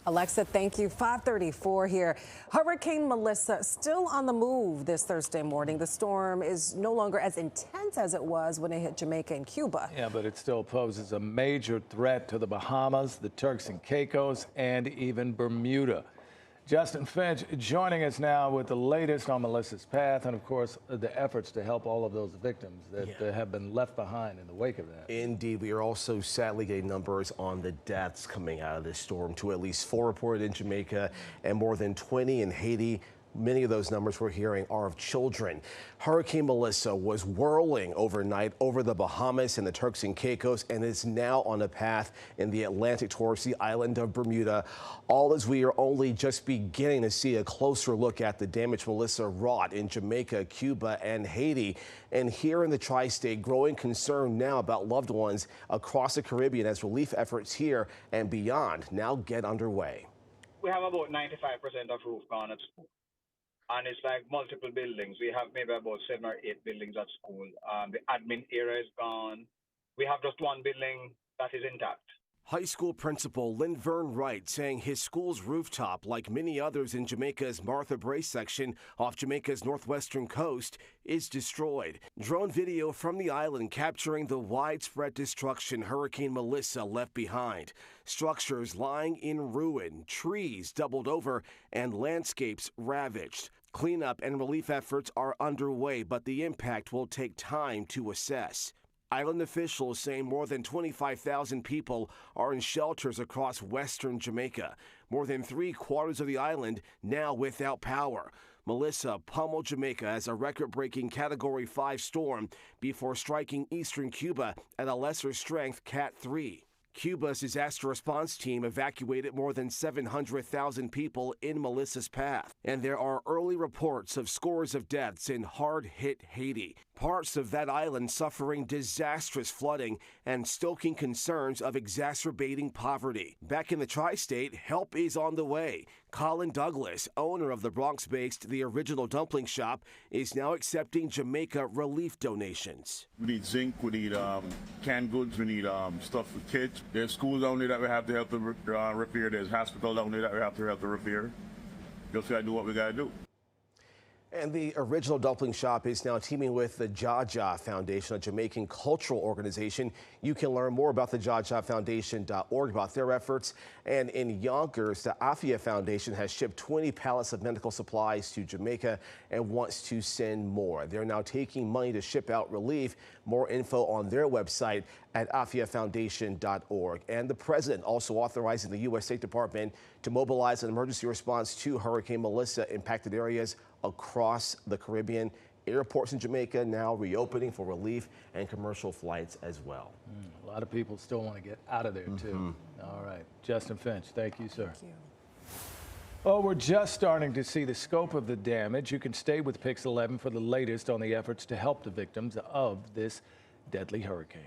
Alexa, thank you. 5:34 here. Hurricane Melissa still on the move this Thursday morning. The storm is no longer as intense as it was when it hit Jamaica and Cuba. Yeah, but it still poses a major threat to the Bahamas, the Turks and Caicos, and even Bermuda. Justin Finch joining us now with the latest on Melissa's path and, of course, the efforts to help all of those victims that have been left behind in the wake of that. Indeed. We are also sadly getting numbers on the deaths coming out of this storm, to at least 4 reported in Jamaica and more than 20 in Haiti. Many of those numbers we're hearing are of children. Hurricane Melissa was whirling overnight over the Bahamas and the Turks and Caicos and is now on a path in the Atlantic towards the island of Bermuda. All as we are only just beginning to see a closer look at the damage Melissa wrought in Jamaica, Cuba, and Haiti. And here in the tri-state, growing concern now about loved ones across the Caribbean as relief efforts here and beyond now get underway. We have about 95% of roof gone at school. And it's like multiple buildings. We have maybe about 7 or 8 buildings at school. The admin area is gone. We have just one building that is intact. High school principal Vern Wright saying his school's rooftop, like many others in Jamaica's Martha Brace section off Jamaica's northwestern coast, is destroyed. Drone video from the island capturing the widespread destruction Hurricane Melissa left behind. Structures lying in ruin, trees doubled over, and landscapes ravaged. Cleanup and relief efforts are underway, but the impact will take time to assess. Island officials saying more than 25,000 people are in shelters across western Jamaica. More than 3/4 of the island now without power. Melissa pummeled Jamaica as a record-breaking Category 5 storm before striking eastern Cuba at a lesser strength Cat 3. Cuba's disaster response team evacuated more than 700,000 people in Melissa's path, and there are early reports of scores of deaths in hard-hit Haiti. Parts of that island suffering disastrous flooding and stoking concerns of exacerbating poverty. Back in the tri-state, help is on the way. Colin Douglas, owner of the Bronx-based The Original Dumpling Shop, is now accepting Jamaica relief donations. We need zinc, we need canned goods, we need stuff for kids. There's schools down there that we have to help to repair. There's hospitals down there that we have to help to repair. Just gotta do what we gotta do. And the Original Dumpling Shop is now teaming with the Jaja Foundation, a Jamaican cultural organization. You can learn more about the jajafoundation.org about their efforts. And in Yonkers, the Afia Foundation has shipped 20 pallets of medical supplies to Jamaica and wants to send more. They're now taking money to ship out relief. More info on their website at afiafoundation.org. And the president also authorizing the U.S. State Department to mobilize an emergency response to Hurricane Melissa impacted areas across the Caribbean. Airports in Jamaica now reopening for relief and commercial flights as well. A lot of people still want to get out of there, too. All right. Justin Finch, thank you, sir. Thank you. Oh, we're just starting to see the scope of the damage. You can stay with Pix 11 for the latest on the efforts to help the victims of this deadly hurricane.